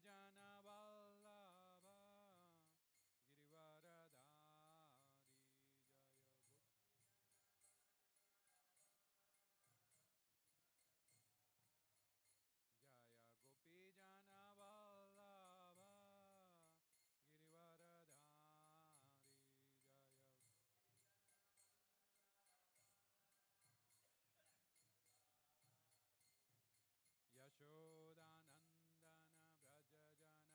Jana Vallabha Girivaradhari Jaya Gopi Jana Vallabha Girivaradhari Jaya Yashodanandana Braja Jana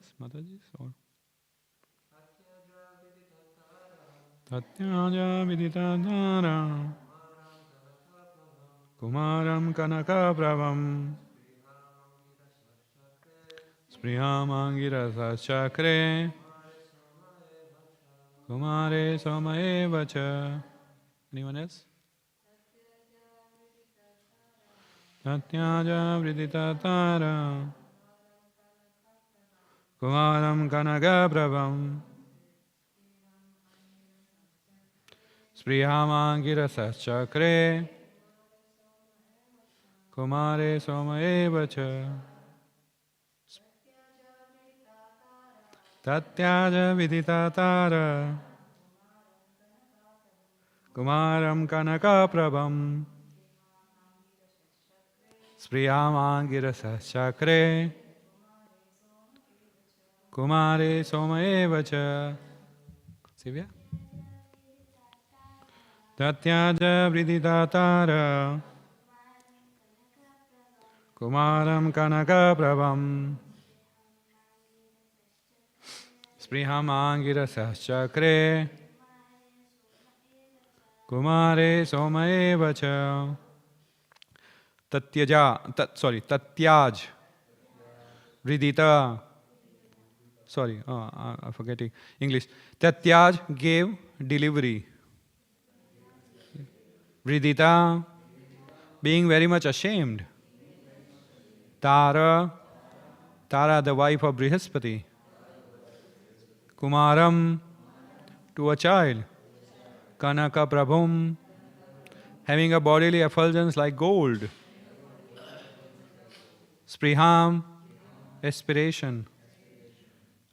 else, Mataji's? Or Tatyaja Viditatara Kumaram Kanaka Prabham Spriyam Angirasa Chakre Kumare Somaye Vacha. Anyone else? Tatyaja Viditatara Kumaram Kanaka Prabham Spriyamangirasa Chakre Kumare Somaeva Cha Tatyaja Viditatara Kumaram Kanaka Prabham Spriyamangirasa Chakre Kumare Somaeva Cha. Sivya? Tatyaja Viditatara Kumaram Kanaka Prabham Spriham Angirasa Chakre Kumare Somaeva Cha. Tatyaj Vidita. I'm forgetting English. Tatyaj gave delivery. Vidita, being very much ashamed. Tara, the wife of Brihaspati. Kumaram, to a child. Kanaka Prabhum, having a bodily effulgence like gold. Spriham, aspiration.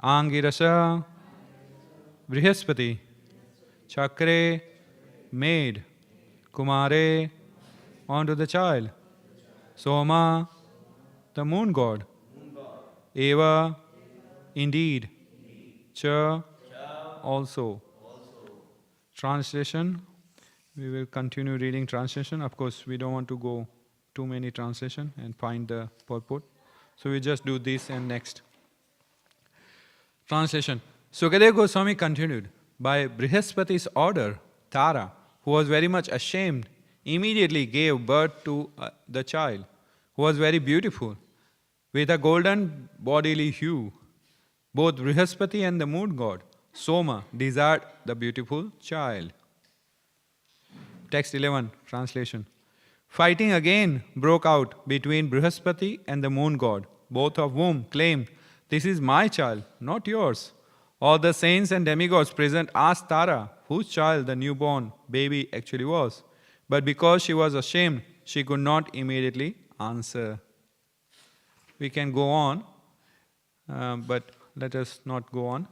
Angirasa, Brihaspati. Chakre, maid. Kumare, onto the child. Soma, the moon god. Eva, indeed. Cha, also. Translation. We will continue reading translation. Of course, we don't want to go too many translation and find the purport. So we just do this and next. Translation. Sukadeva Goswami continued. By Brihaspati's order, Tara, who was very much ashamed, immediately gave birth to the child, who was very beautiful, with a golden bodily hue. Both Brihaspati and the moon god, Soma, desired the beautiful child. Text 11, translation. Fighting again broke out between Brihaspati and the moon god, both of whom claimed, "This is my child, not yours." All the saints and demigods present asked Tara whose child the newborn baby actually was. But because she was ashamed, she could not immediately answer. We can go on, but let us not go on.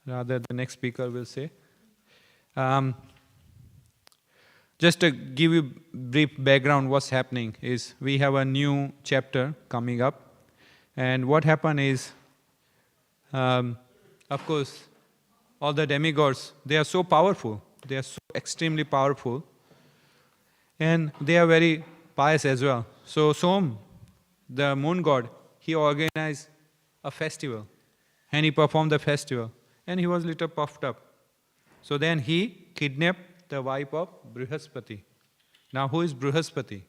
Rather, the next speaker will say. Just to give you brief background, what's happening is we have a new chapter coming up. And what happened is, of course, all the demigods, they are so powerful. They are so extremely powerful. And they are very pious as well. So Som, the moon god, he organized a festival. And he performed the festival. And he was a little puffed up. So then he kidnapped the wife of Brihaspati. Now who is Brihaspati?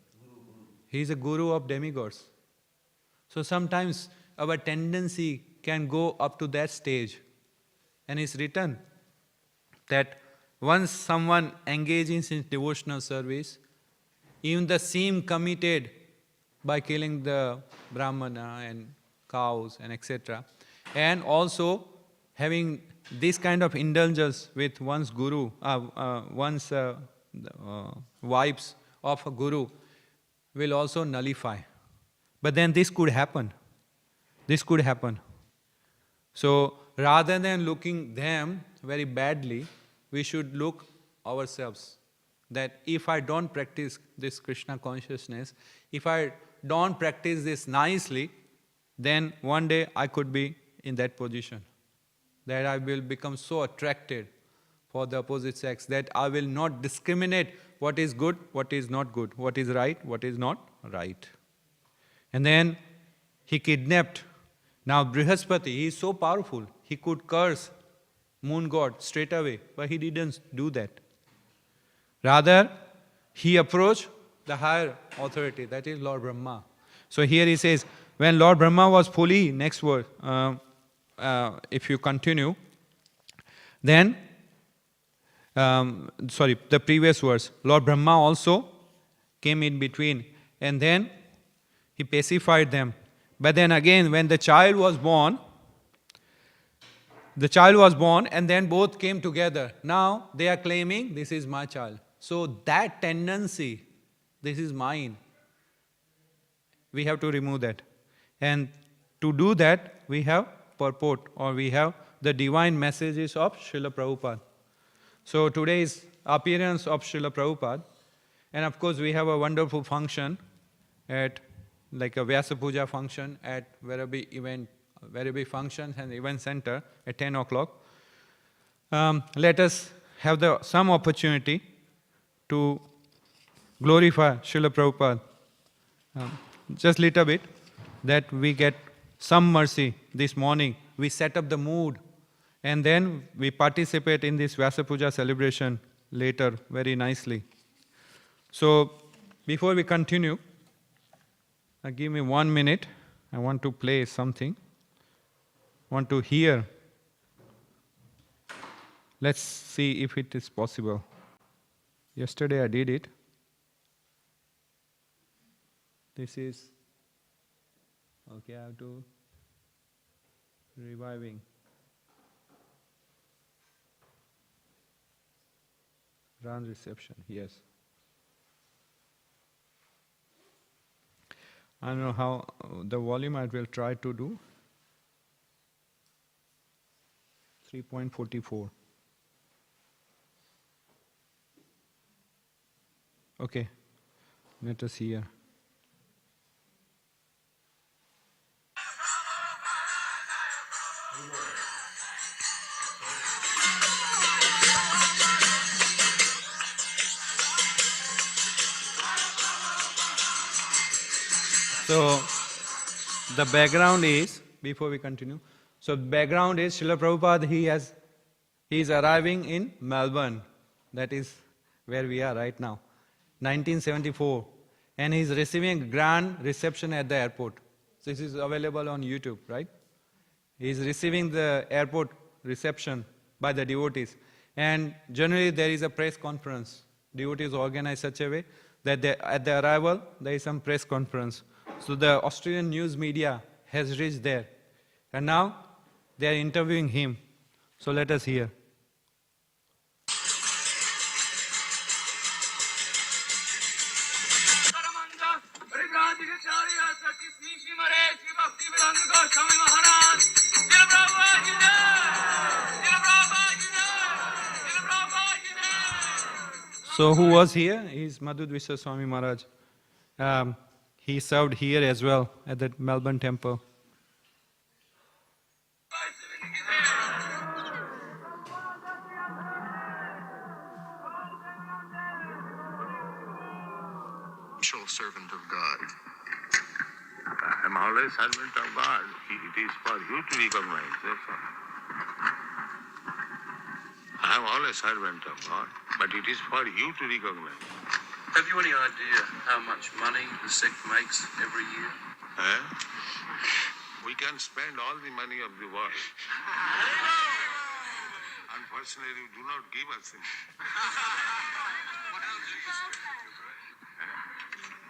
He is a guru of demigods. So sometimes our tendency can go up to that stage. And it's written that once someone engages in devotional service, even the sin committed by killing the Brahmana and cows and etc., and also having this kind of indulgence with one's guru, one's wives of a guru, will also nullify. But then this could happen. This could happen. So rather than looking them very badly, we should look ourselves. That if I don't practice this Krishna consciousness, if I don't practice this nicely, then one day I could be in that position. That I will become so attracted for the opposite sex that I will not discriminate what is good, what is not good, what is right, what is not right. And then he kidnapped Now Brihaspati, he is so powerful, he could curse moon god straight away, but he didn't do that. Rather, he approached the higher authority, that is Lord Brahma. So here he says, when Lord Brahma was fully, next word, if you continue, then, the previous verse, Lord Brahma also came in between, and then he pacified them. But then again, when the child was born, and then both came together. Now they are claiming, this is my child. So that tendency, this is mine, we have to remove that. And to do that, we have purport, or we have the divine messages of Srila Prabhupada. So today's appearance of Srila Prabhupada, and of course we have a wonderful function at, like a Vyasa Puja function at Varabi Functions and Event Center at 10 o'clock. Let us have some opportunity to glorify Srila Prabhupada. Just little bit, that we get some mercy this morning. We set up the mood, and then we participate in this Vyasa Puja celebration later very nicely. So, before we continue, give me 1 minute. I want to play something. Want to hear. Let's see if it is possible. Yesterday I did it. This is, okay, I have to, reviving. Run reception, yes. I don't know how the volume I will try to do. 3.44. Okay, let us hear. So, the background is, before we continue, so background is Srila Prabhupada, he is arriving in Melbourne, that is where we are right now, 1974, and he is receiving a grand reception at the airport. So this is available on YouTube, right? He is receiving the airport reception by the devotees, and generally there is a press conference. Devotees organize such a way that at the arrival there is some press conference. So the Australian news media has reached there, and now they are interviewing him. So let us hear. So who was here? He's Madhudvishwa Swami Maharaj. He served here as well at the Melbourne temple. Servant of God. I'm always servant of God. It is for you to recognize. That's all. I'm always servant of God, but it is for you to recognize. Have you any idea how much money the sect makes every year? We can spend all the money of the world. Unfortunately, you do not give us any. What else do you spend?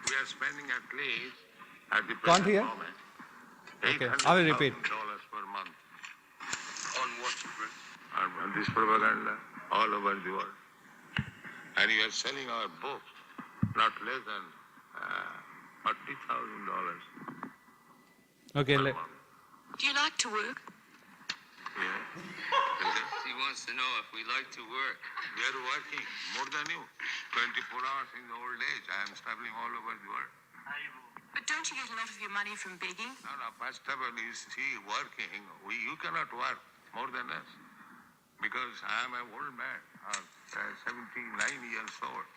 We are spending at least, at the present moment, Okay, I will repeat. $800,000 per month. On what, Chris? On this propaganda all over the world. And we are selling our books not less than $40,000. Okay, per month. Do you like to work? Yeah. He wants to know if we like to work. We are working more than you. 24 hours in the old age. I am traveling all over the world. But don't you get a lot of your money from begging? No, first of all, you see, working, you cannot work more than us. Because I am an old man, 79 years old.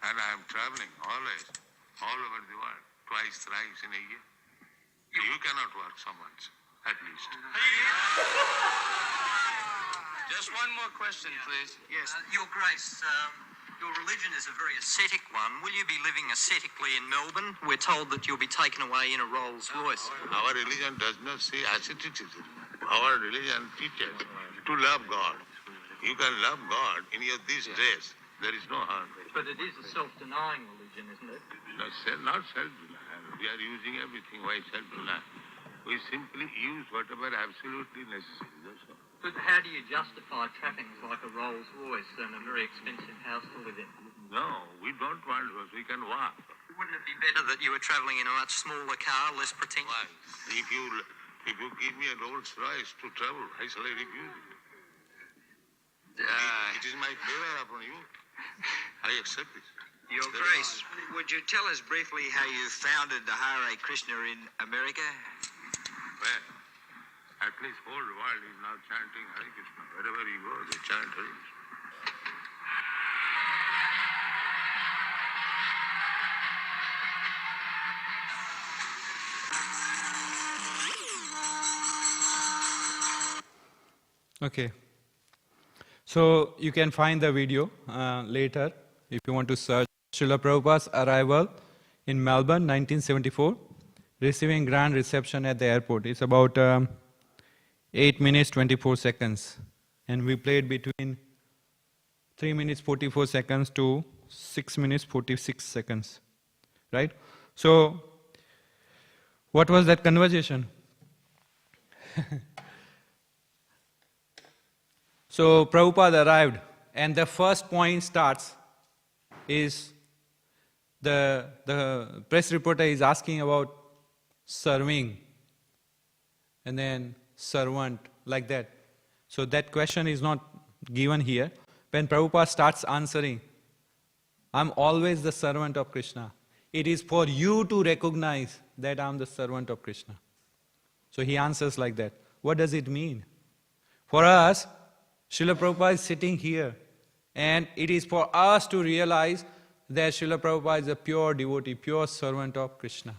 And I am traveling always, all over the world, twice, thrice in a year. You cannot work so much. at least. Just one more question, please. Yes, Your Grace, your religion is a very ascetic one. Will you be living ascetically in Melbourne? We're told that you'll be taken away in a Rolls Royce. Our religion does not say asceticism. Our religion teaches to love God. You can love God in your this dress. There is no harm. But it is a self-denying religion, isn't it? Not self-denial. We are using everything. Why self-denial? We simply use whatever absolutely necessary. That's all. But how do you justify trappings like a Rolls Royce and a very expensive house to live in? No, we don't want to. We can walk. Wouldn't it be better that you were travelling in a much smaller car, less pretentious? Why? If you give me a Rolls Royce to travel, I shall refuse it. It is my favor upon you. I accept it. Your Grace, would you tell us briefly how you founded the Hare Krishna in America? Well, at least whole world is now chanting Hare Krishna. Wherever you go, they chant Hare Krishna. Okay. So you can find the video later if you want to search Srila Prabhupada's arrival in Melbourne, 1974, receiving grand reception at the airport. It's about 8 minutes 24 seconds, and we played between 3 minutes 44 seconds to 6 minutes 46 seconds, right? So what was that conversation? So Prabhupada arrived, and the first point starts is the press reporter is asking about serving, and then servant, like that. So that question is not given here. When Prabhupada starts answering, I'm always the servant of Krishna. It is for you to recognize that I'm the servant of Krishna. So he answers like that. What does it mean? For us, Srila Prabhupada is sitting here, and it is for us to realize that Srila Prabhupada is a pure devotee, pure servant of Krishna.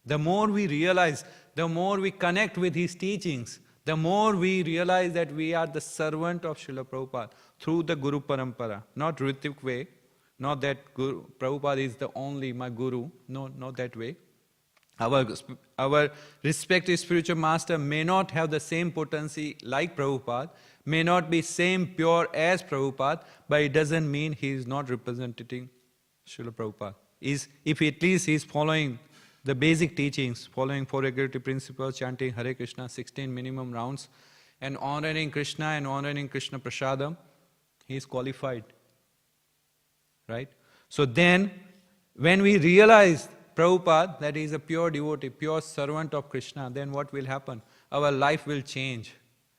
The more we realize, the more we connect with his teachings, the more we realize that we are the servant of Srila Prabhupada through the Guru Parampara. Not Ritik way, not that Prabhupada is the only my Guru, no, not that way. Our respective spiritual master may not have the same potency like Prabhupada, may not be same pure as Prabhupada, but it doesn't mean he is not representing Srila Prabhupada. If at least he is following the basic teachings, following 4 regulative principles, chanting Hare Krishna, 16 minimum rounds, and honoring Krishna and honoring Krishna Prasadam, he is qualified. Right? So then, when we realize Prabhupada, that he is a pure devotee, pure servant of Krishna, then what will happen? Our life will change.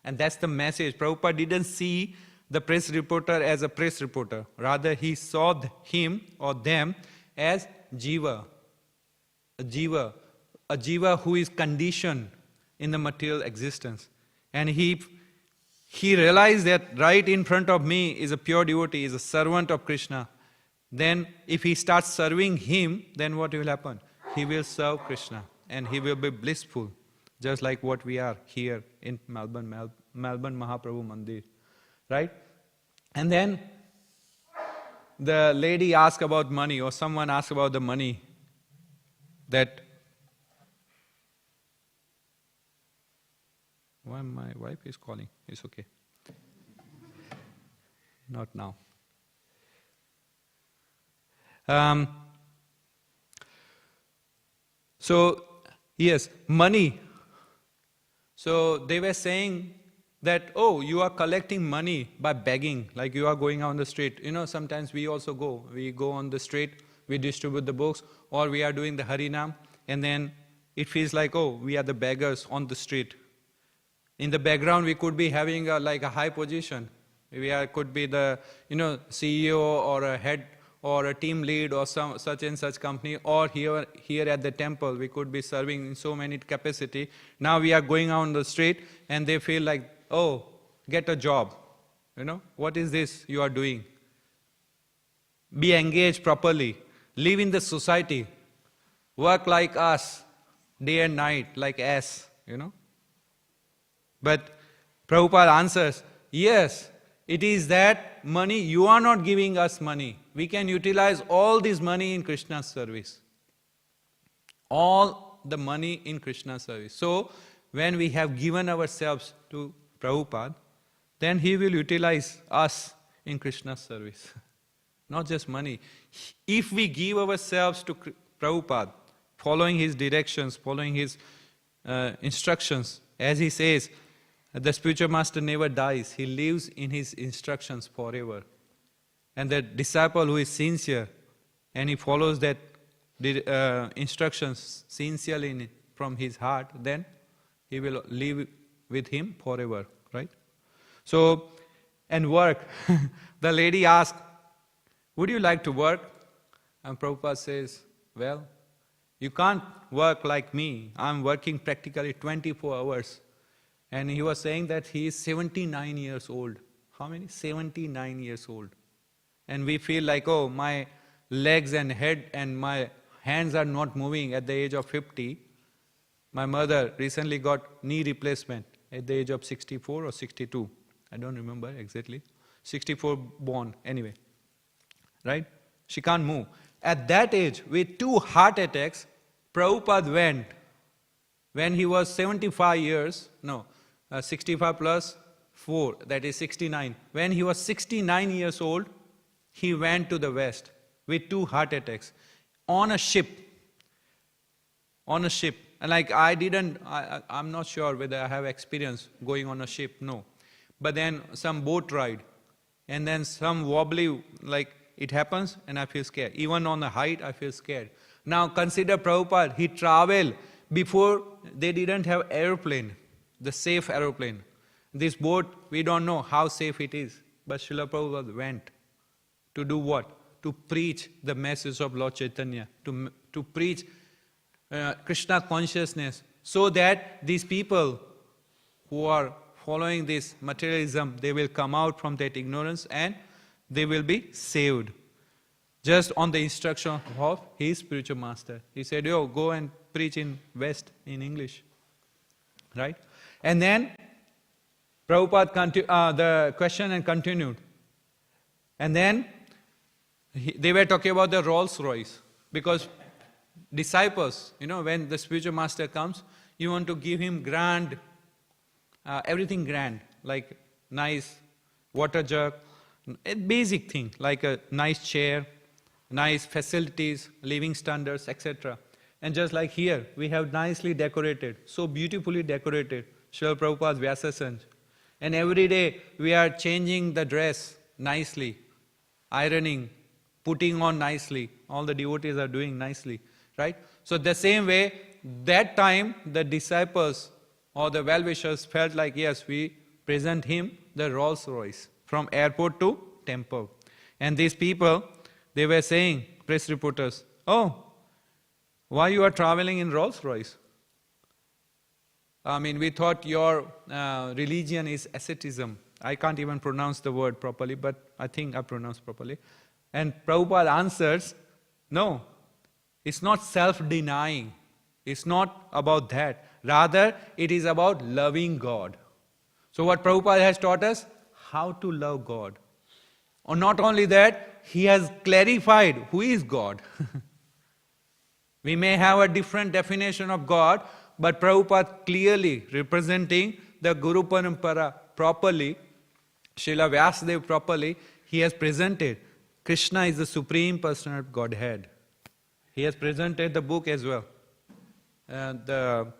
And that's the message. Prabhupada didn't see the press reporter as a press reporter. Rather, he saw him or them as jiva. A jiva who is conditioned in the material existence. And he realized that right in front of me is a pure devotee, is a servant of Krishna. Then if he starts serving him, then what will happen? He will serve Krishna and he will be blissful, just like what we are here in Melbourne Mahaprabhu Mandir. Right? And then the lady asked about money, or someone asked about the money, that why my wife is calling. It's okay. Not now. So, yes, money. So they were saying that, oh, you are collecting money by begging, like you are going on the street. You know, sometimes we also go. We go on the street, we distribute the books, or we are doing the Harinam, and then it feels like, oh, we are the beggars on the street. In the background, we could be having like a high position. We could be the CEO or a head or a team lead or some such and such company, or here at the temple we could be serving in so many capacity. Now we are going on the street and they feel like, oh, get a job. What is this you are doing? Be engaged properly. Live in the society. Work like us, day and night, like us, But Prabhupada answers, yes, it is that money, you are not giving us money. We can utilize all this money in Krishna's service. All the money in Krishna's service. So, when we have given ourselves to Prabhupada, then he will utilize us in Krishna's service. Not just money. If we give ourselves to Prabhupada, following his directions, following his instructions, as he says, the spiritual master never dies. He lives in his instructions forever. And the disciple who is sincere and he follows that instructions sincerely from his heart, then he will live with him forever, right? So, and work. The lady asked, would you like to work? And Prabhupada says, well, you can't work like me. I'm working practically 24 hours. And he was saying that he is 79 years old. How many? 79 years old. And we feel like, oh, my legs and head and my hands are not moving at the age of 50. My mother recently got knee replacement at the age of 64 or 62. I don't remember exactly. 64 born, anyway. Right? She can't move. At that age, with 2 heart attacks, Prabhupada went, when he was 75 years, 65 plus 4, that is 69. When he was 69 years old, he went to the West with 2 heart attacks on a ship. On a ship. And like I'm not sure whether I have experience going on a ship, no. But then some boat ride, and then some wobbly, like it happens, and I feel scared. Even on the height, I feel scared. Now consider Prabhupada, he traveled before they didn't have aeroplane, the safe aeroplane. This boat, we don't know how safe it is. But Srila Prabhupada went to do what? To preach the message of Lord Chaitanya, to preach Krishna consciousness, so that these people who are following this materialism, they will come out from that ignorance and they will be saved. Just on the instruction of his spiritual master. He said, yo, go and preach in West, in English. Right? And then Prabhupada, the question and continued. And then they were talking about the Rolls Royce. Because disciples, when the spiritual master comes, you want to give him grand, everything grand, like nice water jug, a basic thing, like a nice chair, nice facilities, living standards, etc. And just like here, we have nicely decorated, so beautifully decorated, Srila Prabhupada's Vyasasanj. And every day we are changing the dress nicely, ironing, putting on nicely. All the devotees are doing nicely, right? So the same way, that time the disciples or the well-wishers felt like, yes, we present him the Rolls Royce from airport to temple. And these people, they were saying, press reporters, oh, why you are traveling in Rolls Royce? I mean, we thought your religion is asceticism. I can't even pronounce the word properly, but I think I pronounced properly. And Prabhupada answers, no, it's not self-denying. It's not about that. Rather, it is about loving God. So what Prabhupada has taught us, how to love God. Or not only that, he has clarified who is God. We may have a different definition of God, but Prabhupada clearly representing the Guru Parampara properly, Srila Vyasadeva properly, he has presented Krishna is the Supreme Personality of Godhead. He has presented the book as well. The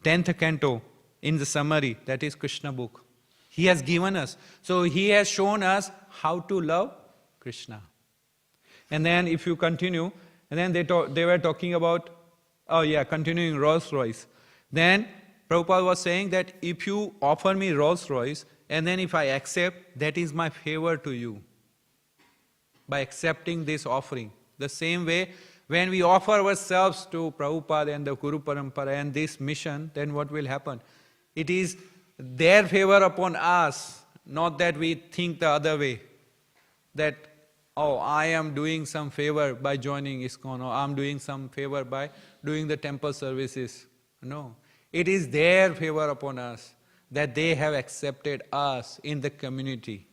10th canto in the summary, that is Krishna book. He has given us. So he has shown us how to love Krishna. And then if you continue, and then they were talking about, continuing Rolls Royce. Then Prabhupada was saying that if you offer me Rolls Royce, and then if I accept, that is my favor to you. By accepting this offering. The same way, when we offer ourselves to Prabhupada and the Guru Parampara and this mission, then what will happen? It is their favor upon us, not that we think the other way. That, oh, I am doing some favor by joining ISKCON, or I am doing some favor by doing the temple services. No. It is their favor upon us. that they have accepted us in the community,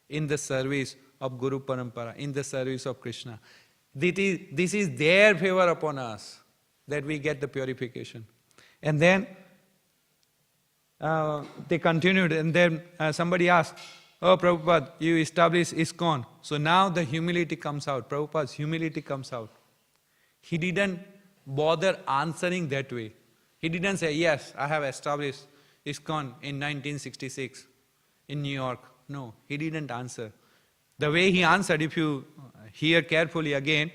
in the service of Guru Parampara, in the service of Krishna. This is their favor upon us, that we get the purification. And then they continued, and then somebody asked, "Oh Prabhupada, you established ISKCON." So now the humility comes out, Prabhupada's humility comes out. He didn't bother answering that way. He didn't say, "Yes, I have established ISKCON in 1966 in New York." No, he didn't answer. The way he answered, if you hear carefully again,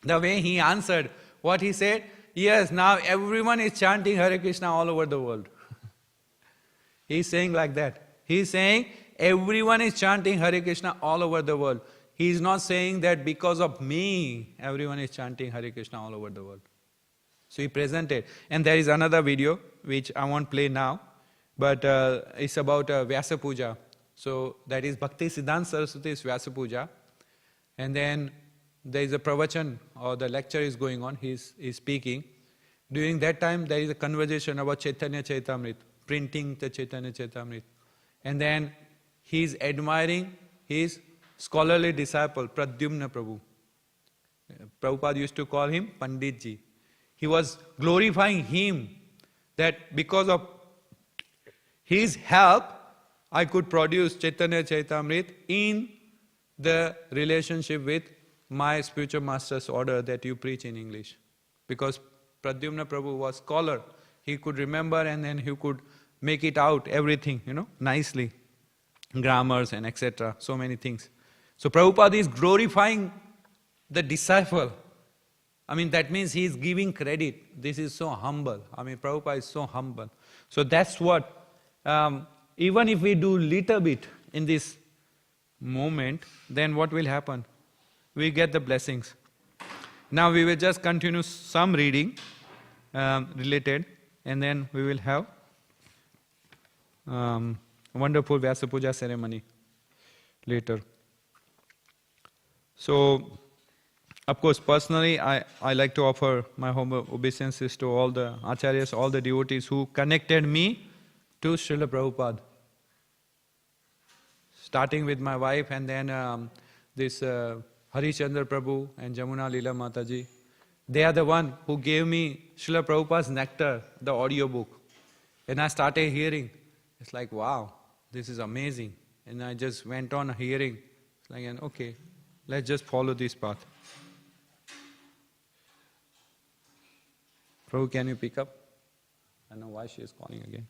the way he answered, what he said, "Yes, now everyone is chanting Hare Krishna all over the world." He's saying like that. He's saying everyone is chanting Hare Krishna all over the world. He's not saying that because of me, everyone is chanting Hare Krishna all over the world. So he presented. And there is another video, which I won't play now, but it's about Vyasa Puja. So that is Bhaktivedanta Saraswati's Vyasa Puja. And then there is a pravachan, or the lecture is going on, he's speaking. During that time, there is a conversation about Chaitanya Chaitamrit, printing the Chaitanya Chaitamrit. And then he is admiring his scholarly disciple, Pradyumna Prabhu. Prabhupada used to call him Panditji. He was glorifying him, that because of his help, I could produce Chaitanya Chaitamrit in the relationship with my spiritual master's order that you preach in English. Because Pradyumna Prabhu was scholar, he could remember and then he could make it out, everything, nicely. Grammars and etc., so many things. So Prabhupada is glorifying the disciple. That means he is giving credit. This is so humble. Prabhupada is so humble. So that's what, even if we do little bit in this moment, then what will happen? We get the blessings. Now we will just continue some reading related, and then we will have wonderful Vyasa Puja ceremony later. So, of course, personally, I like to offer my humble obeisances to all the acharyas, all the devotees who connected me to Srila Prabhupada. Starting with my wife, and then this Harishchandra Prabhu and Jamuna Leela Mataji. They are the one who gave me Srila Prabhupada's Nectar, the audio book. And I started hearing. It's like, wow, this is amazing. And I just went on hearing. It's like, okay, let's just follow this path. Prabhu, can you pick up? I don't know why she is calling again.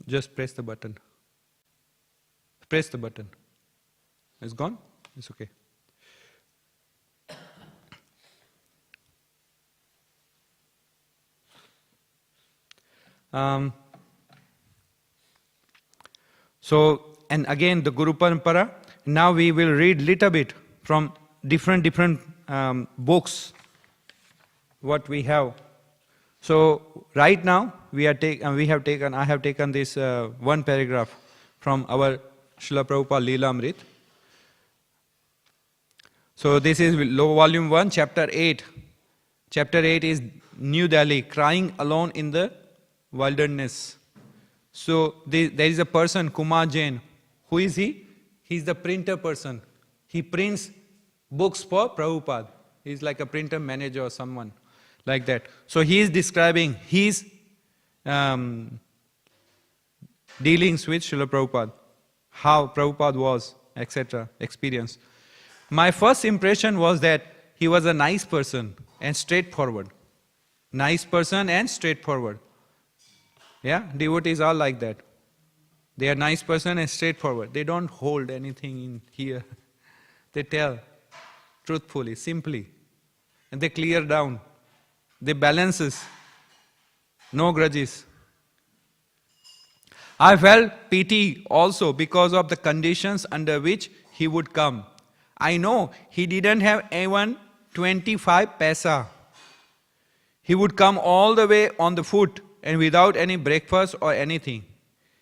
Just press the button. Press the button. It's gone? It's okay. So, and again the Guru Parampara. Now we will read little bit from different books what we have. So right now I have taken this one paragraph from our Srila Prabhupada Leela Amrit. So this is volume 1, chapter 8. Chapter 8 is New Delhi, crying alone in the wilderness. So there is a person, Kumar Jain. Who is he? He is the printer person. He prints books for Prabhupada. He is like a printer manager or someone like that. So he is describing his dealings with Srila Prabhupada, how Prabhupada was, etc., experience. My first impression was that he was a nice person and straightforward. Nice person and straightforward. Yeah, devotees are like that. They are nice person and straightforward. They don't hold anything in here. They tell truthfully, simply. And they clear down. They balances. No grudges. I felt pity also because of the conditions under which he would come. I know he didn't have even 25 paisa. He would come all the way on the foot and without any breakfast or anything.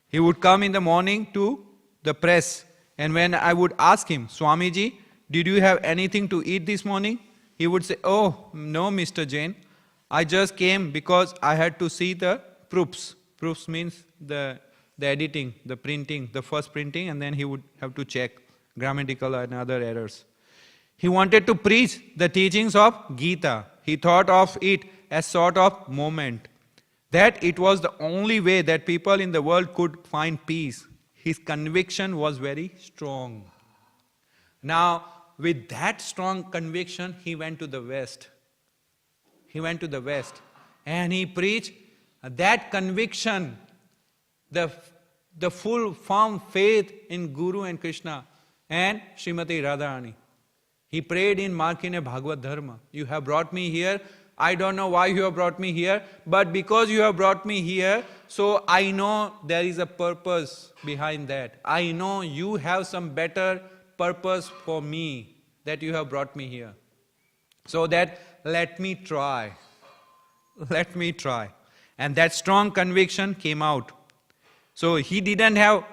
He would come in the morning to the press, and when I would ask him, Swamiji, did you have anything to eat this morning? He would say, oh, no, Mr. Jain, I just came because I had to see the proofs. Proofs means the editing, the printing, the first printing, and then he would have to check grammatical and other errors. He wanted to preach the teachings of Gita. He thought of it as sort of moment, that it was the only way that people in the world could find peace. His conviction was very strong. Now, with that strong conviction, he went to the West. He went to the West and he preached that conviction, the full firm faith in Guru and Krishna and Srimati Radharani. He prayed in Markine Bhagavad Dharma. You have brought me here. I don't know why you have brought me here, but because you have brought me here, so I know there is a purpose behind that. I know you have some better purpose for me that you have brought me here. So that let me try. Let me try. And that strong conviction came out. So he didn't have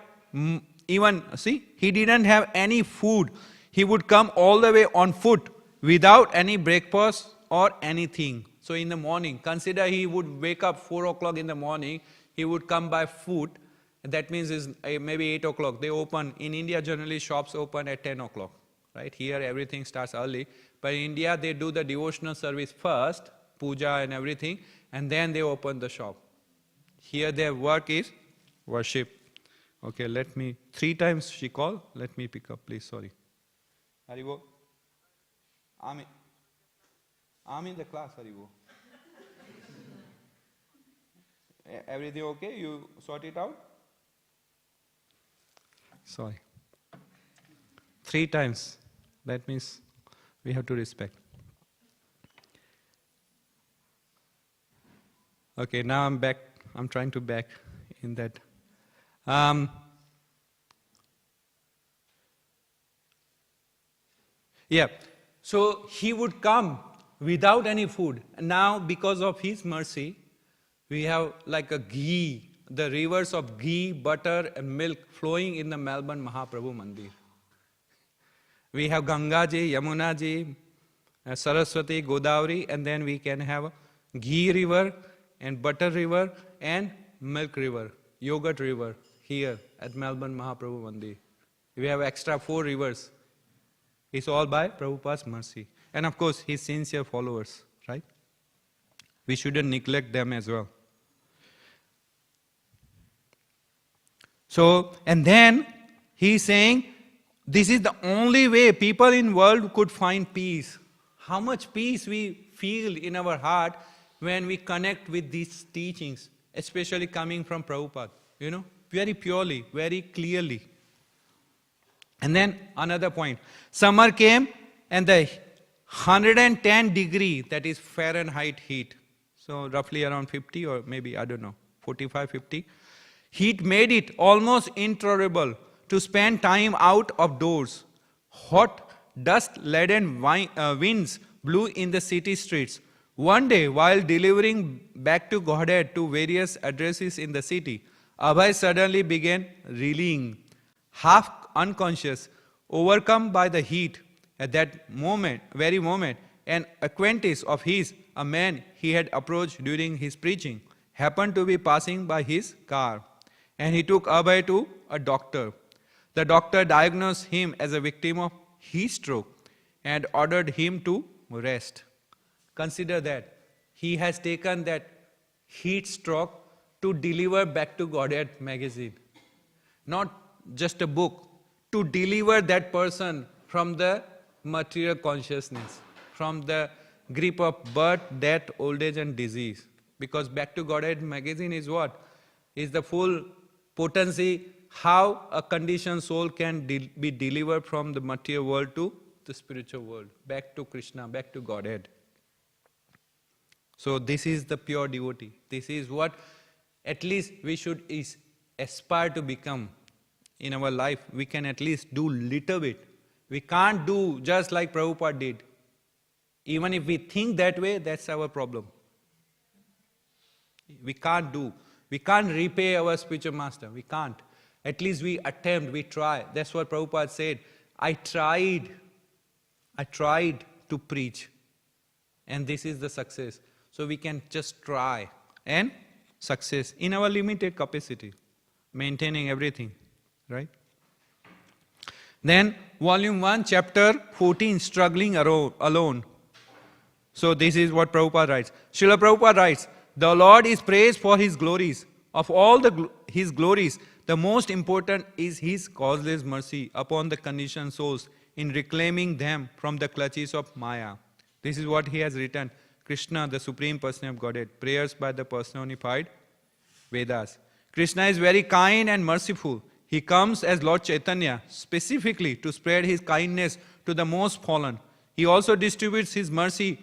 he didn't have any food. He would come all the way on foot without any breakfast or anything. So in the morning, consider he would wake up 4 o'clock in the morning, he would come by foot. That means it's maybe 8 o'clock. They open, in India generally shops open at 10 o'clock. Right? Here everything starts early. But in India they do the devotional service first, puja and everything, and then they open the shop. Here their work is worship. Okay, 3 times she called. Let me pick up, please, sorry. Haribo. I'm in the class, Haribo. Everything okay? You sort it out? Sorry. 3 times. That means we have to respect. Okay, now I'm back. I'm trying to back in that. Yeah, so he would come without any food. Now, because of his mercy, we have like a ghee, the rivers of ghee, butter and milk flowing in the Melbourne Mahaprabhu Mandir. We have Ganga ji, Yamuna ji, Saraswati, Godavari, and then we can have ghee river and butter river and milk river, yogurt river here at Melbourne Mahaprabhu Mandir. We have extra 4 rivers. It's all by Prabhupada's mercy. And of course, his sincere followers, right? We shouldn't neglect them as well. So, and then he's saying, this is the only way people in world could find peace. How much peace we feel in our heart when we connect with these teachings, especially coming from Prabhupada, very purely, very clearly. And then another point, summer came and the 110 degree, that is Fahrenheit heat, so roughly around 50 or maybe, I don't know, 45, 50, heat made it almost intolerable to spend time out of doors. Hot, dust-laden winds blew in the city streets. One day, while delivering back to Godhead to various addresses in the city, Abhay suddenly began reeling, half unconscious, overcome by the heat. At that moment, very moment, an acquaintance of his, a man he had approached during his preaching, happened to be passing by his car, and he took Abhay to a doctor. The doctor diagnosed him as a victim of heat stroke and ordered him to rest. Consider that. He has taken that heat stroke to deliver back to Godhead magazine. Not just a book, to deliver that person from the material consciousness, from the grip of birth, death, old age and disease. Because Back to Godhead magazine is what? Is the full potency how a conditioned soul can be delivered from the material world to the spiritual world, back to Krishna, back to Godhead. So this is the pure devotee. This is what at least we should aspire to become in our life. We can at least do little bit. We can't do just like Prabhupada did. Even if we think that way, that's our problem. We can't do. We can't repay our spiritual master. We can't. At least we attempt, we try. That's what Prabhupada said. I tried to preach. And this is the success. So we can just try and success in our limited capacity, maintaining everything, right? Then volume 1, chapter 14, struggling alone. So this is what Prabhupada writes. Srila Prabhupada writes, the Lord is praised for His glories. Of all His glories, the most important is His causeless mercy upon the conditioned souls in reclaiming them from the clutches of Maya. This is what he has written. Krishna, the Supreme Person of Godhead, prayers by the personified Vedas. Krishna is very kind and merciful. He comes as Lord Chaitanya specifically to spread His kindness to the most fallen. He also distributes His mercy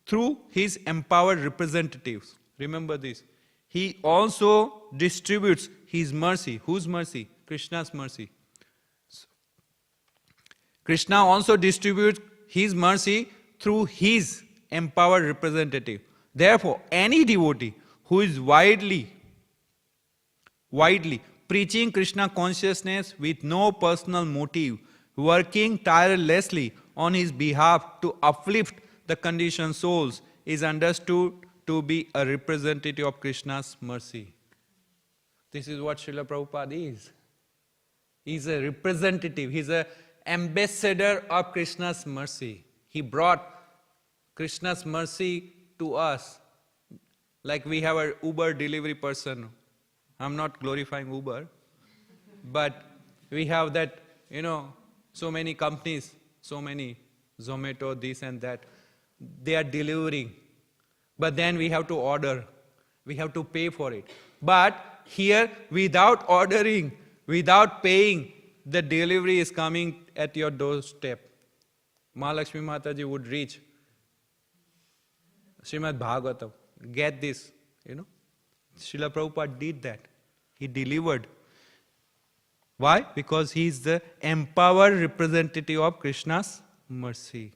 through His empowered representatives. Remember this. He also distributes His mercy. Whose mercy? Krishna's mercy. Krishna also distributes His mercy through His empowered representative. Therefore, any devotee who is widely preaching Krishna consciousness with no personal motive, working tirelessly on his behalf to uplift the conditioned souls, is understood to be a representative of Krishna's mercy. This is what Srila Prabhupada is. He is a representative, he is an ambassador of Krishna's mercy. He brought Krishna's mercy to us. Like we have an Uber delivery person. I'm not glorifying Uber, but we have that, so many companies, so many, Zomato, this and that. They are delivering. But then we have to order. We have to pay for it. But here, without ordering, without paying, the delivery is coming at your doorstep. Mahalakshmi Mataji would reach Śrīmad Bhāgavatam. Get this, Srila Prabhupada did that. He delivered. Why? Because he is the empowered representative of Krishna's mercy.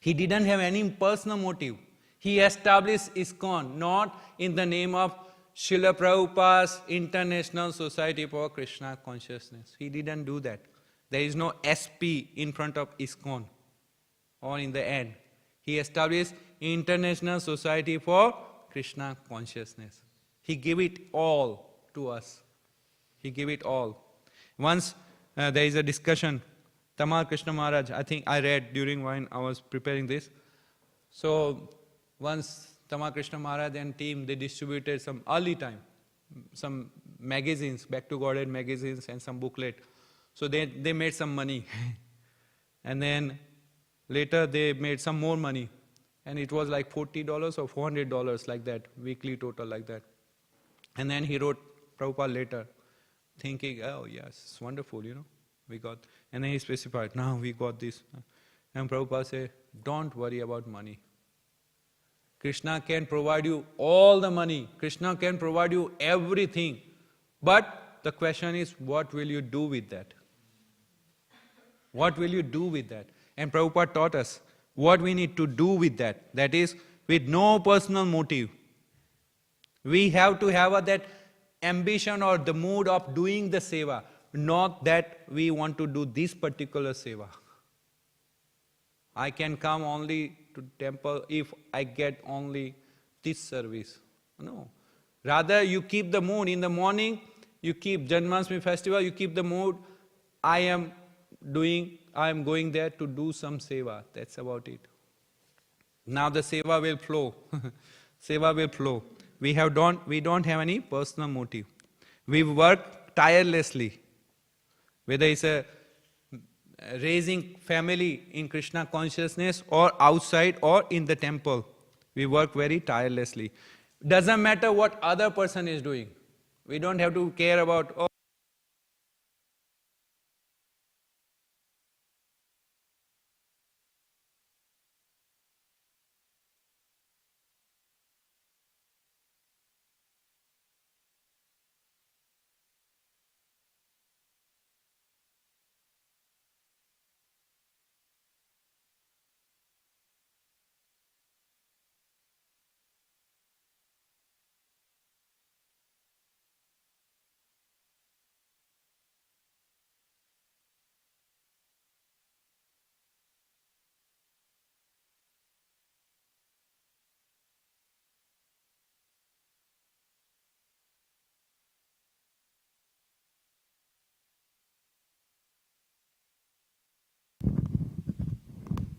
He didn't have any personal motive. He established ISKCON not in the name of Srila Prabhupada's International Society for Krishna Consciousness. He didn't do that. There is no SP in front of ISKCON or in the end. He established International Society for Krishna Consciousness. He gave it all to us. He gave it all. Once there is a discussion, Tamal Krishna Maharaj, I think I read during when I was preparing this. So once Tamal Krishna Maharaj and team, they distributed some early time, some magazines, Back to Godhead magazines and some booklet. So they made some money. And then later they made some more money. And it was like $40 or $400 like that, weekly total like that. And then he wrote Prabhupada later, thinking, oh yes, it's wonderful, we got. And then he specified, now we got this. And Prabhupada said, don't worry about money. Krishna can provide you all the money. Krishna can provide you everything. But the question is, what will you do with that? What will you do with that? And Prabhupada taught us what we need to do with that. That is, with no personal motive. We have to have that ambition or the mood of doing the seva, not that we want to do this particular seva. I can come only to temple if I get only this service. No. Rather, you keep the mood. In the morning, you keep Janmashtami festival, you keep the mood. I am going there to do some seva. That's about it. Now the seva will flow. Seva will flow. We don't have any personal motive. We work tirelessly. Whether it's a raising family in Krishna consciousness or outside or in the temple. We work very tirelessly. Doesn't matter what other person is doing. We don't have to care about,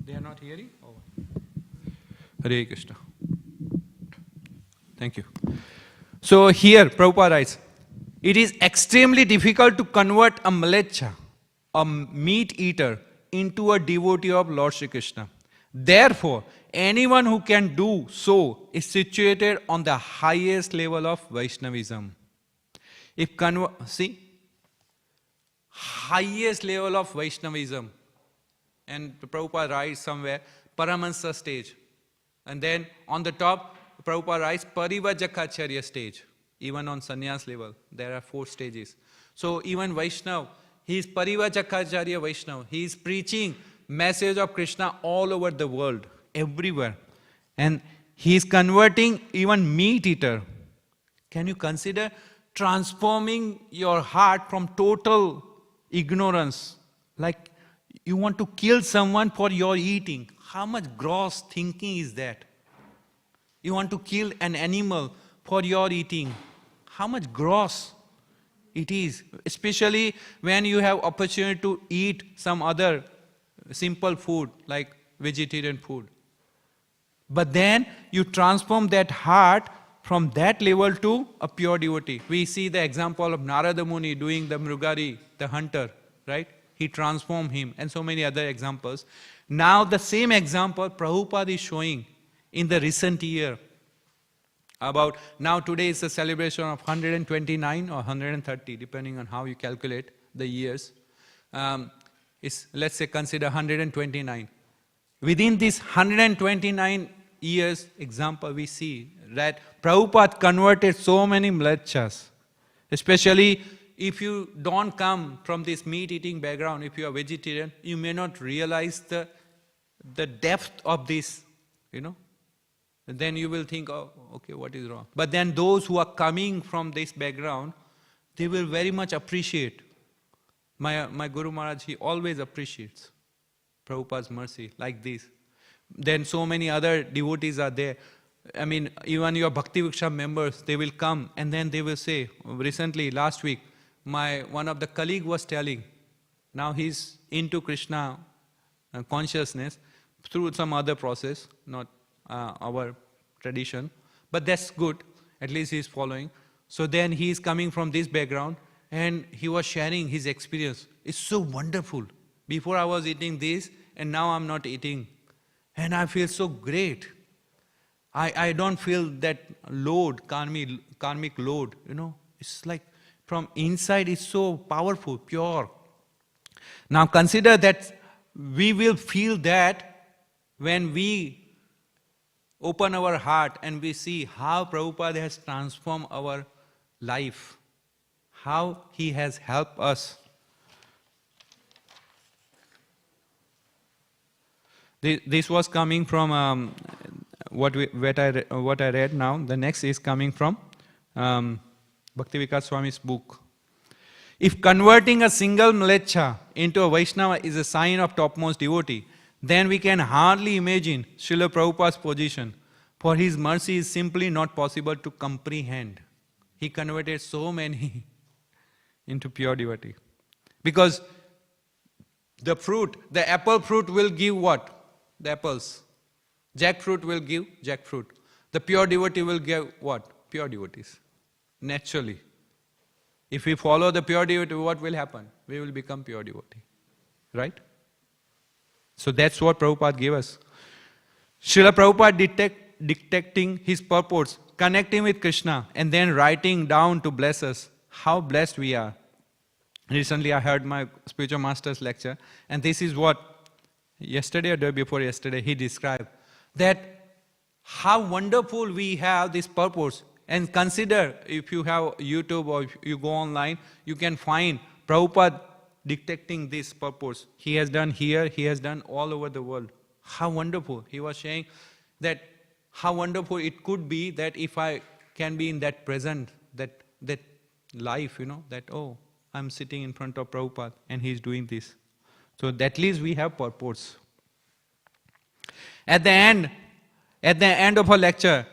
They are not hearing? Oh. Hare Krishna. Thank you. So here, Prabhupada writes, it is extremely difficult to convert a mlecha, a meat eater, into a devotee of Lord Shri Krishna. Therefore, anyone who can do so is situated on the highest level of Vaishnavism. Highest level of Vaishnavism. And Prabhupada writes somewhere, Paramahansa stage. And then on the top, Prabhupada writes Prabhupada-Acharya stage. Even on sannyas level, there are 4 stages. So even Vaishnava, he is Prabhupada-Acharya Vaishnava. He is preaching message of Krishna all over the world, everywhere. And he is converting even meat eater. Can you consider transforming your heart from total ignorance? Like you want to kill someone for your eating. How much gross thinking is that? You want to kill an animal for your eating. How much gross it is, especially when you have opportunity to eat some other simple food like vegetarian food. But then you transform that heart from that level to a pure devotee. We see the example of Narada Muni doing the Mrugari, the hunter, right? He transformed him, and so many other examples. Now the same example Prabhupada is showing in the recent year. About now today is a celebration of 129 or 130, depending on how you calculate the years. Let's say consider 129. Within this 129 years example, we see that Prabhupada converted so many mlechas, especially if you don't come from this meat-eating background, if you are vegetarian, you may not realize the depth of this, Then you will think, oh, okay, what is wrong? But then those who are coming from this background, they will very much appreciate. My Guru Maharaj, he always appreciates Prabhupada's mercy like this. Then so many other devotees are there. I mean, even your Bhaktivedanta members, they will come and then they will say, recently, last week, one of the colleague was telling, now he's into Krishna consciousness through some other process, not our tradition, but that's good, at least he's following. So then he is coming from this background and he was sharing his experience. It's so wonderful. Before I was eating this and now I'm not eating. And I feel so great. I don't feel that load, karmic load, It's like from inside it's so powerful, pure. Now consider that we will feel that when we open our heart and we see how Prabhupada has transformed our life, how he has helped us. This was coming from what I read now. The next is coming from Bhaktivedanta Swami's book. If converting a single mlecha into a Vaishnava is a sign of topmost devotee, then we can hardly imagine Srila Prabhupada's position, for his mercy is simply not possible to comprehend. He converted so many into pure devotee. Because the apple fruit will give what? The apples. Jackfruit will give jackfruit. The pure devotee will give what? Pure devotees. Naturally. If we follow the pure devotee, what will happen? We will become pure devotee. Right? So that's what Prabhupada gave us. Srila Prabhupada detecting his purports, connecting with Krishna, and then writing down to bless us. How blessed we are. Recently I heard my spiritual master's lecture, and this is what yesterday or day before yesterday he described. That how wonderful we have this purpose. And consider, if you have YouTube or if you go online, you can find Prabhupada detecting this purpose. He has done here, he has done all over the world. How wonderful. He was saying that how wonderful it could be that if I can be in that present, that life, that, oh, I'm sitting in front of Prabhupada and he's doing this. So at least we have purpose. At the end of her lecture,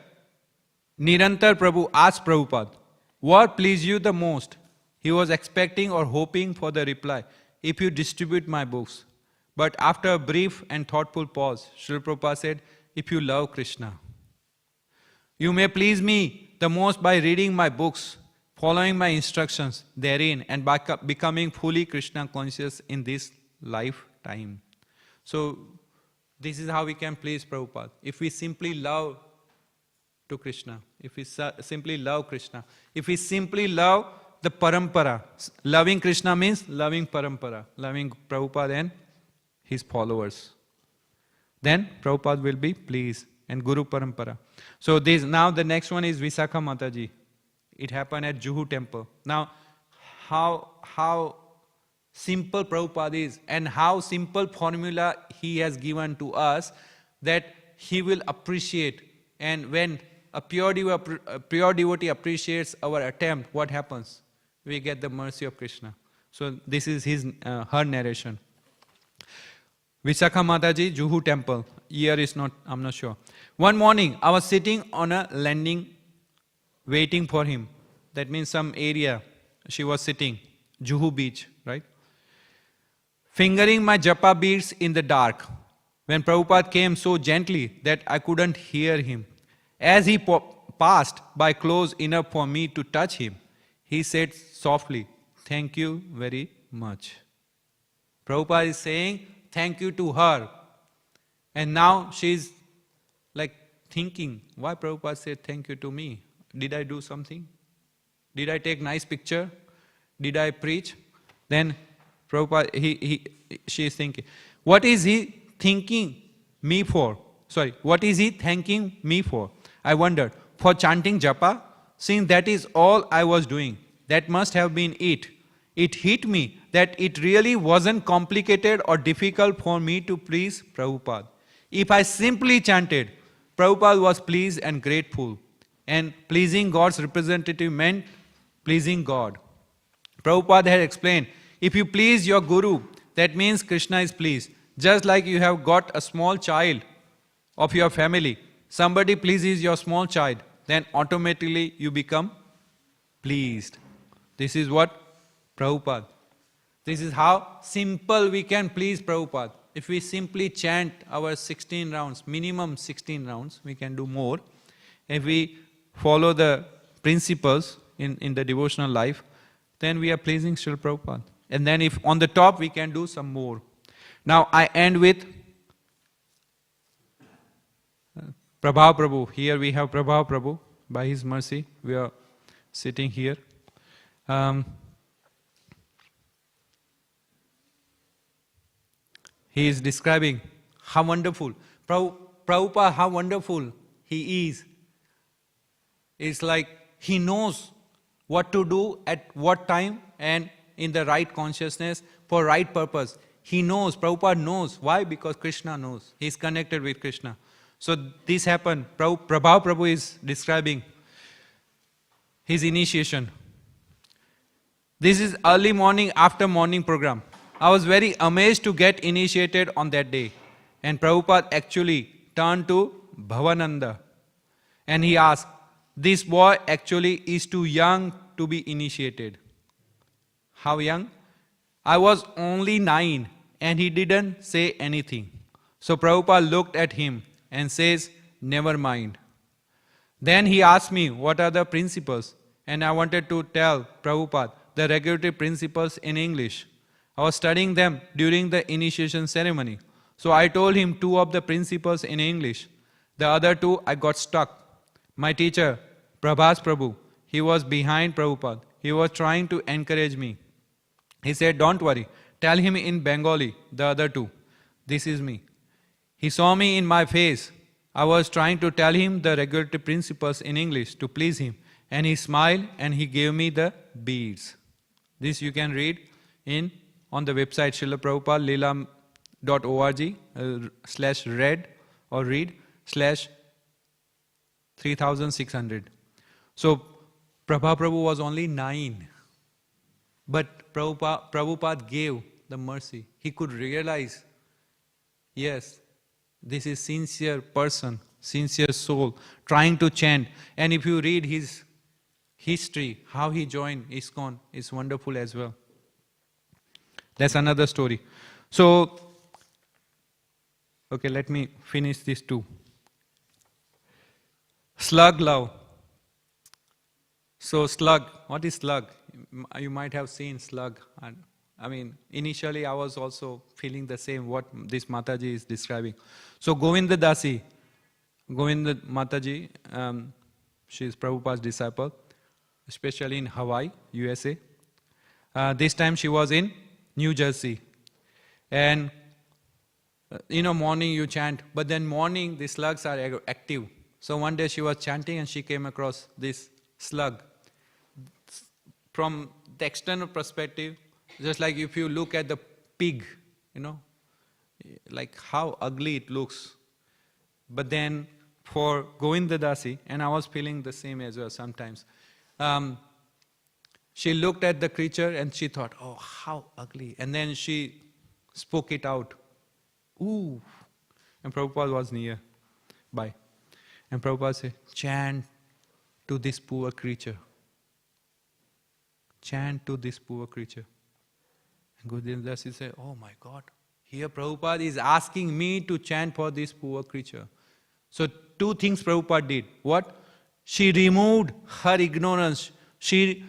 Nirantar Prabhu asked Prabhupada, what pleased you the most? He was expecting or hoping for the reply, if you distribute my books. But after a brief and thoughtful pause, Srila Prabhupada said, if you love Krishna, you may please me the most by reading my books, following my instructions therein, and by becoming fully Krishna conscious in this lifetime. So, this is how we can please Prabhupada. If we simply love to Krishna, if we simply love Krishna, if we simply love the parampara. Loving Krishna means loving parampara, loving Prabhupada and his followers. Then Prabhupada will be pleased, and Guru Parampara. So this, now the next one is Visakha Mataji. It happened at Juhu temple. Now, how simple Prabhupada is, and how simple formula he has given to us, that he will appreciate. And when a pure devotee appreciates our attempt, what happens? We get the mercy of Krishna. So this is her narration. Visakha Mataji, Juhu temple. Year is not, I'm not sure. One morning, I was sitting on a landing, waiting for him. That means some area she was sitting, Juhu beach, right? Fingering my japa beads in the dark, when Prabhupada came so gently that I couldn't hear him. As he passed by close enough for me to touch him, he said softly, "Thank you very much." Prabhupada is saying thank you to her. And now she's like thinking, why Prabhupada said thank you to me? Did I do something? Did I take nice picture? Did I preach? Then Prabhupada, she is thinking, what is he thinking me for? Sorry, what is he thanking me for? I wondered, for chanting japa? Since that is all I was doing, that must have been it. It hit me that it really wasn't complicated or difficult for me to please Prabhupada. If I simply chanted, Prabhupada was pleased and grateful. And pleasing God's representative meant pleasing God. Prabhupada had explained, if you please your Guru, that means Krishna is pleased. Just like you have got a small child of your family, somebody pleases your small child, then automatically you become pleased. This is what Prabhupada. This is how simple we can please Prabhupada. If we simply chant our 16 rounds, minimum 16 rounds, we can do more. If we follow the principles in the devotional life, then we are pleasing Srila Prabhupada. And then if on the top we can do some more. Now I end with Prabha Prabhu. Here we have Prabha Prabhu. By his mercy, we are sitting here. He is describing how wonderful, Prabhupada, how wonderful he is. It's like he knows what to do at what time and in the right consciousness for right purpose. He knows, Prabhupada knows. Why? Because Krishna knows. He is connected with Krishna. So this happened. Prabha Prabhu is describing his initiation. This is early morning after morning program. I was very amazed to get initiated on that day. And Prabhupada actually turned to Bhavananda. And he asked, this boy actually is too young to be initiated. How young? I was only 9 and he didn't say anything. So Prabhupada looked at him and says, never mind. Then he asked me what are the principles, and I wanted to tell Prabhupada the regulative principles in English. I was studying them during the initiation ceremony. So I told him 2 of the principles in English. The other 2 I got stuck. My teacher, Prabhas Prabhu, he was behind Prabhupada. He was trying to encourage me. He said, don't worry, tell him in Bengali, the other 2. This is me. He saw me in my face. I was trying to tell him the regulative principles in English to please him. And he smiled and he gave me the beads. This you can read on the website Srila Prabhupada Leela.org /read or read /3600. So Prabha Prabhu was only 9. But Prabhupada gave the mercy. He could realize, yes, this is sincere person, sincere soul, trying to chant. And if you read his history, how he joined ISKCON is wonderful as well. That's another story. So, Okay, let me finish these two. Slug love. So slug, what is slug? You might have seen slug. And I mean, initially I was also feeling the same, what this Mataji is describing. So Govinda Dasi, Govinda Mataji, she is Prabhupada's disciple, especially in Hawaii, USA. This time she was in New Jersey. And morning you chant, but then morning the slugs are active. So one day she was chanting and she came across this slug. From the external perspective, just like if you look at the pig, like how ugly it looks. But then for Govinda Dasi, and I was feeling the same as well sometimes, she looked at the creature and she thought, oh, how ugly. And then she spoke it out. Ooh. And Prabhupada was nearby. And Prabhupada said, chant to this poor creature. Chant to this poor creature. And Govinda Dasi said, oh my God, here Prabhupada is asking me to chant for this poor creature. So two things Prabhupada did. What? She removed her ignorance. He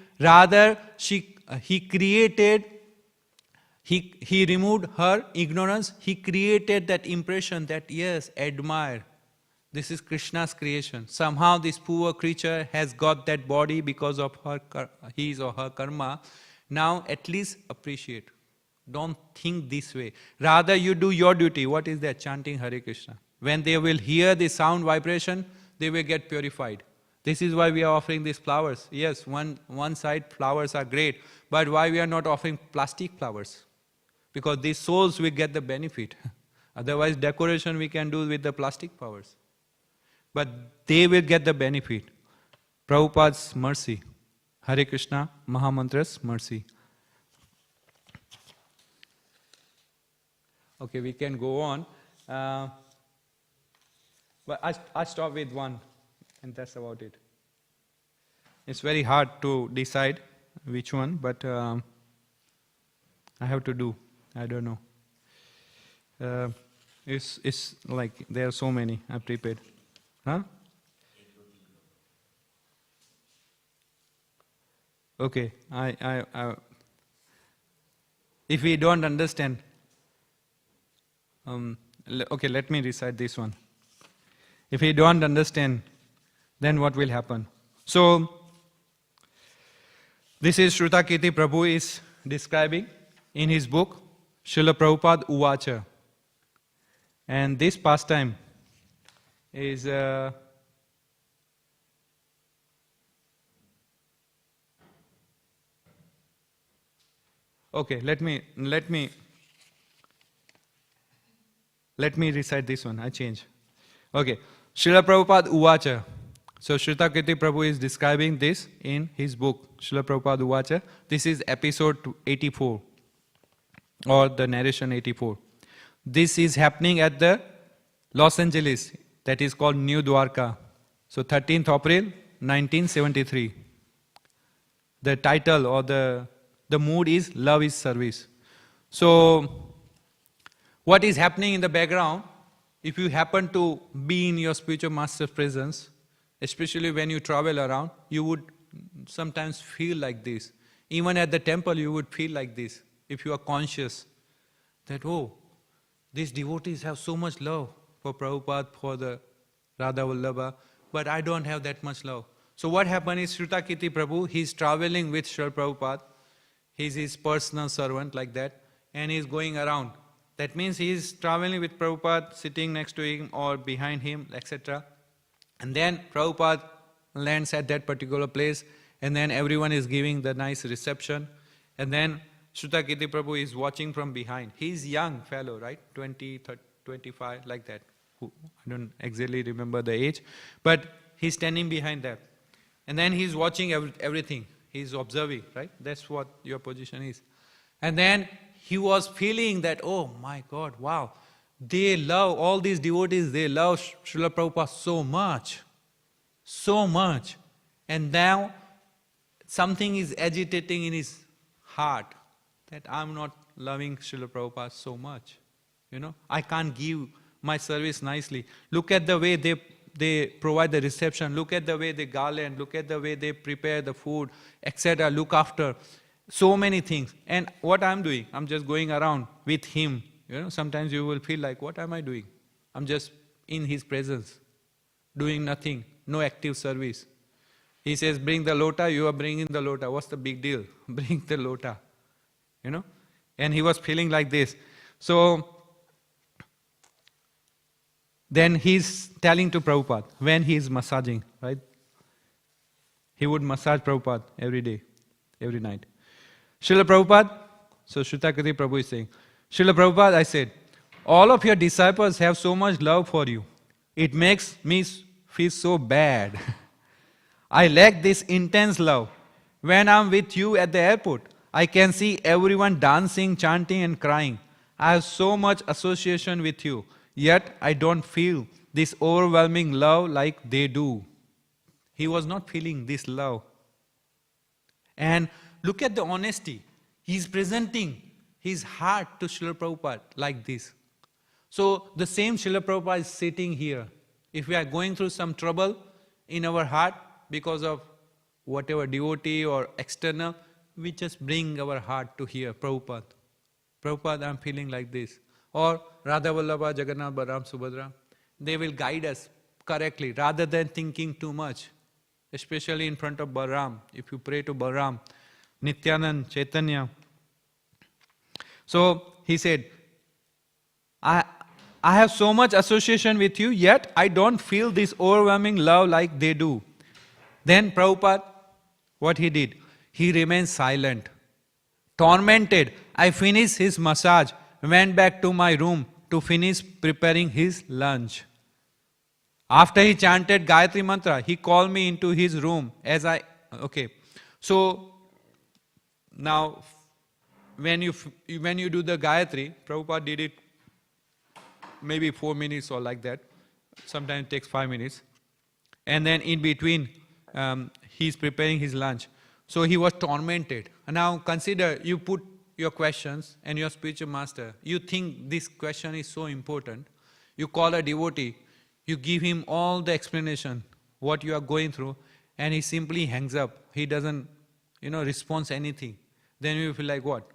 removed her ignorance. He created that impression that, yes, admire. This is Krishna's creation. Somehow this poor creature has got that body because of his or her karma. Now at least appreciate. Don't think this way. Rather you do your duty. What is that? Chanting Hare Krishna. When they will hear the sound vibration, they will get purified. This is why we are offering these flowers. Yes, one side flowers are great, but why we are not offering plastic flowers? Because these souls will get the benefit. Otherwise decoration we can do with the plastic flowers. But they will get the benefit. Prabhupada's mercy. Hare Krishna Mahamantra's mercy. Okay, we can go on. But I stop with one, and that's about it. It's very hard to decide which one, but I have to do. I don't know. It's like there are so many I prepared. Huh? Okay, I if we don't understand, okay, let me recite this one. If we don't understand, then what will happen? So, this is Shrutakirti Prabhu is describing in his book, Srila Prabhupada Uvacha. And this pastime is okay, let me recite this one. I change. Okay, Srila Prabhupada Uvacha. So Shrutakirti Prabhu is describing this in his book, Srila Prabhupada Uvacha. This is episode 84, or the narration 84. This is happening at the Los Angeles, that is called New Dwarka. So 13th April 1973. The title or the mood is Love is Service. So what is happening in the background, if you happen to be in your spiritual master's presence, especially when you travel around, you would sometimes feel like this. Even at the temple you would feel like this, if you are conscious that, oh, these devotees have so much love for Prabhupada, for the Radha Vallabha, but I don't have that much love. So what happened is Shrutakirti Prabhu, he is traveling with Srila Prabhupada, he is his personal servant like that, and he is going around. That means he is traveling with Prabhupada, sitting next to him or behind him, etc. And then Prabhupada lands at that particular place, and then everyone is giving the nice reception. And then Shrutakirti Prabhu is watching from behind. He is young fellow, right? 20, 30, 25, like that. I don't exactly remember the age. But he's standing behind that. And then he's watching everything. He's observing, right? That's what your position is. And then he was feeling that, oh my God, wow. They love, all these devotees, they love Srila Prabhupada so much. So much. And now something is agitating in his heart, that I'm not loving Srila Prabhupada so much. I can't give my service nicely. Look at the way they provide the reception. Look at the way they garland. Look at the way they prepare the food, etc. Look after. So many things. And what I'm doing, I'm just going around with him. Sometimes you will feel like, what am I doing? I'm just in his presence, doing nothing, no active service. He says, bring the lota, you are bringing the lota. What's the big deal? Bring the lota. And he was feeling like this. So, then he's telling to Prabhupada, when he is massaging, right? He would massage Prabhupada every day, every night. Srila Prabhupada, so Shrutakati Prabhu is saying, Srila Prabhupada, I said, all of your disciples have so much love for you. It makes me feel so bad. I lack this intense love. When I'm with you at the airport, I can see everyone dancing, chanting and crying. I have so much association with you, yet I don't feel this overwhelming love like they do. He was not feeling this love. And look at the honesty. He's presenting his heart to Srila Prabhupada like this. So the same Srila Prabhupada is sitting here. If we are going through some trouble in our heart because of whatever devotee or external, we just bring our heart to here, Prabhupada. Prabhupada, I'm feeling like this. Or Radha Vallabha, Jagannath, Balaram, Subhadra. They will guide us correctly rather than thinking too much. Especially in front of Balaram. If you pray to Balaram, Nityanand, Chaitanya. So he said, I have so much association with you, yet I don't feel this overwhelming love like they do. Then Prabhupada, what he did? He remained silent. Tormented, I finished his massage, went back to my room to finish preparing his lunch. After he chanted Gayatri Mantra, he called me into his room So, now, when you do the Gayatri, Prabhupada did it maybe 4 minutes or like that. Sometimes it takes 5 minutes. And then in between, he's preparing his lunch. So he was tormented. And now consider, you put your questions and your spiritual master, you think this question is so important. You call a devotee, you give him all the explanation, what you are going through, and he simply hangs up. He doesn't, respond to anything. Then you feel like, what?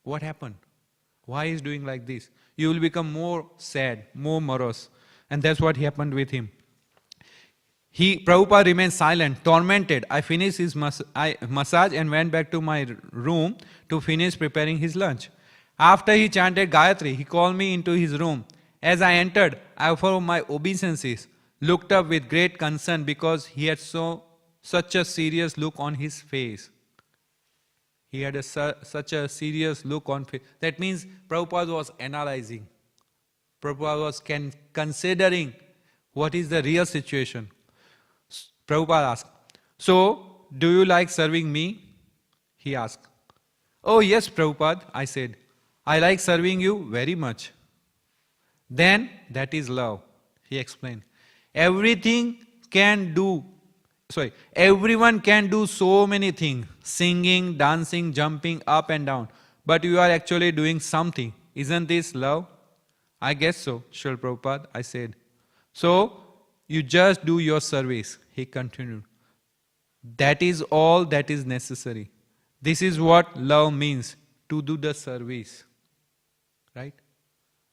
What happened? Why is doing like this? You will become more sad, more morose. And that's what happened with him. Prabhupada remained silent, tormented. I finished his massage and went back to my room to finish preparing his lunch. After he chanted Gayatri, he called me into his room. As I entered, I offered my obeisances, looked up with great concern because he had such a serious look on his face. He had such a serious look on face. That means Prabhupada was analyzing. Prabhupada was considering what is the real situation. Prabhupada asked, so, do you like serving me? He asked. Oh yes, Prabhupada, I said. I like serving you very much. Then, that is love, he explained. Everyone can do so many things. Singing, dancing, jumping up and down. But you are actually doing something. Isn't this love? I guess so, Srila Prabhupada, I said. So, you just do your service, he continued. That is all that is necessary. This is what love means, to do the service. Right?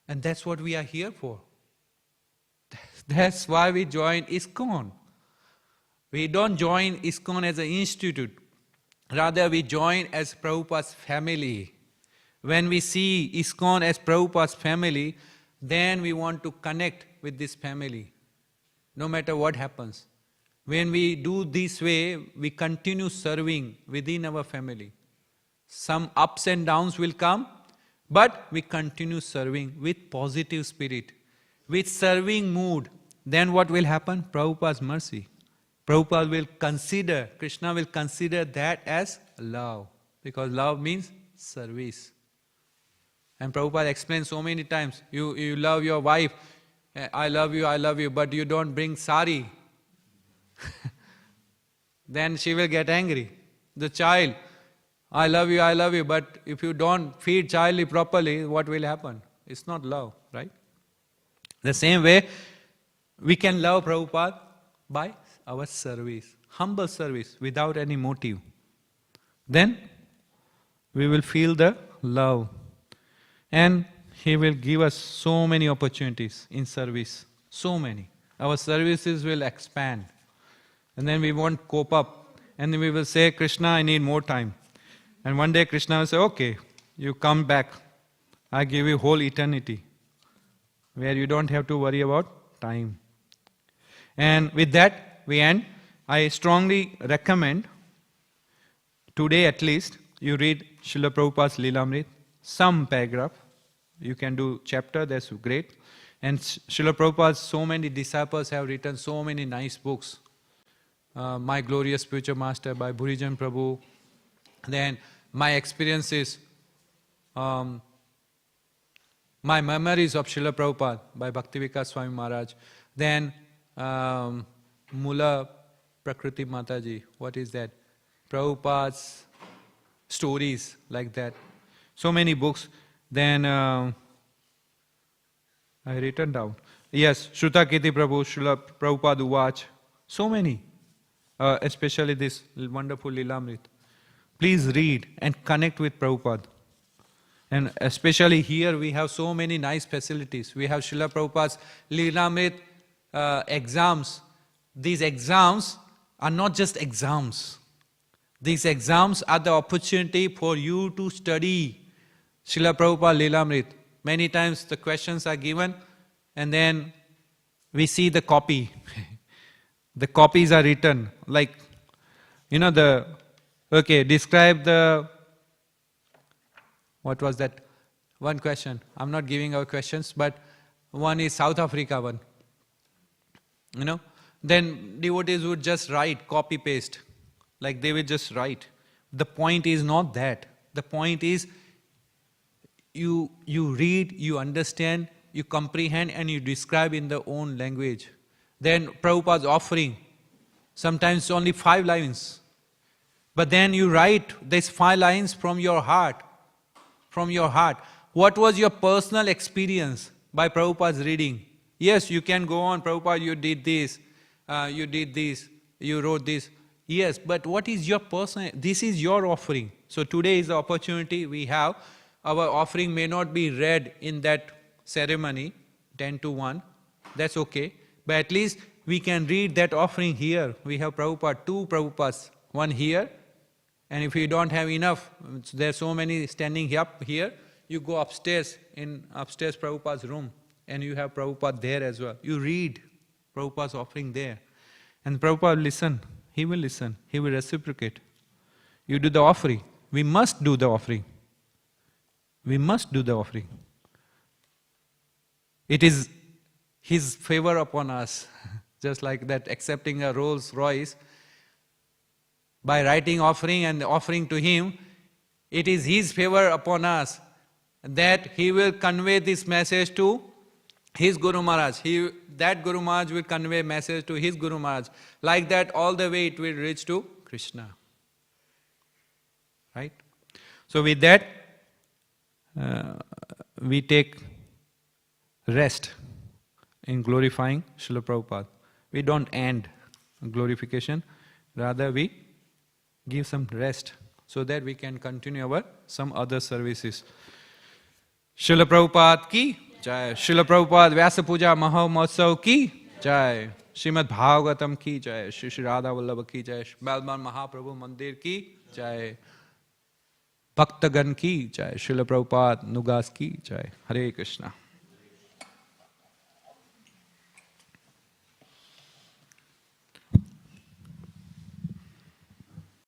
And that's what we are here for. That's why we join ISKCON. We don't join ISKCON as an institute. Rather, we join as Prabhupada's family. When we see ISKCON as Prabhupada's family, then we want to connect with this family. No matter what happens. When we do this way, we continue serving within our family. Some ups and downs will come, but we continue serving with positive spirit, with serving mood. Then what will happen? Prabhupada's mercy. Prabhupada will consider, Krishna will consider that as love. Because love means service. And Prabhupada explains so many times, you love your wife, I love you, but you don't bring sari. Then she will get angry. The child, I love you, but if you don't feed child properly, what will happen? It's not love, right? The same way, we can love Prabhupada by our service, humble service, without any motive. Then we will feel the love. And He will give us so many opportunities in service, so many. Our services will expand. And then we won't cope up. And then we will say, Krishna, I need more time. And one day Krishna will say, okay, you come back. I give you whole eternity, where you don't have to worry about time. And with that, we end. I strongly recommend, today at least, you read Srila Prabhupada's Lilamrit, some paragraph. You can do chapter, that's great. And Srila Prabhupada's so many disciples have written so many nice books. My Glorious Spiritual Master by Bhurijan Prabhu. Then my experiences, my memories of Srila Prabhupada by Bhaktivedanta Swami Maharaj. Then Mula Prakriti Mataji, what is that? Prabhupada's stories, like that. So many books. Then I written down. Yes, Shruta Kiti Prabhu, Srila Prabhupada Uvach. So many. Especially this wonderful Lilamrit. Please read and connect with Prabhupada. And especially here we have so many nice facilities. We have Srila Prabhupada's Lilamrit exams. These exams are not just exams. These exams are the opportunity for you to study Srila Prabhupada Lilamrit. Many times the questions are given and then we see the copy. The copies are written like, describe the, what was that? One question. I'm not giving out questions, but one is South Africa one. Then devotees would just write, copy paste. Like they will just write. The point is not that. The point is you read, you understand, you comprehend and you describe in the own language. Then Prabhupada's offering, sometimes only 5 lines. But then you write these 5 lines from your heart. From your heart. What was your personal experience by Prabhupada's reading? Yes, you can go on, Prabhupada, you did this, you wrote this. Yes, but what is your personal, this is your offering. So today is the opportunity we have. Our offering may not be read in that ceremony, 10 to 1, that's okay. But at least we can read that offering here. We have Prabhupada, 2 Prabhupads, one here. And if you don't have enough, there are so many standing up here, you go upstairs, in upstairs Prabhupada's room, and you have Prabhupada there as well. You read Prabhupada's offering there. And Prabhupada will listen. He will listen. He will reciprocate. You do the offering. We must do the offering. We must do the offering. It is His favor upon us. Just like that, accepting a Rolls Royce, by writing offering and offering to Him, it is His favor upon us that He will convey this message to His Guru Maharaj. That Guru Maharaj will convey message to his Guru Maharaj. Like that, all the way it will reach to Krishna. Right? So with that, we take rest in glorifying Srila Prabhupada. We don't end glorification, rather we give some rest so that we can continue our some other services. Srila Prabhupada ki jai. Srila Prabhupada Vyasa Puja Mahamotsav ki jai. Śrīmad Bhāgavatam ki jai. Shri Shri Radha Vallabha ki jai. Melbourne Mahaprabhu Mandir ki jai. Bhaktagan ki jai. Srila Prabhupada Nugas ki jai. Hare Krishna.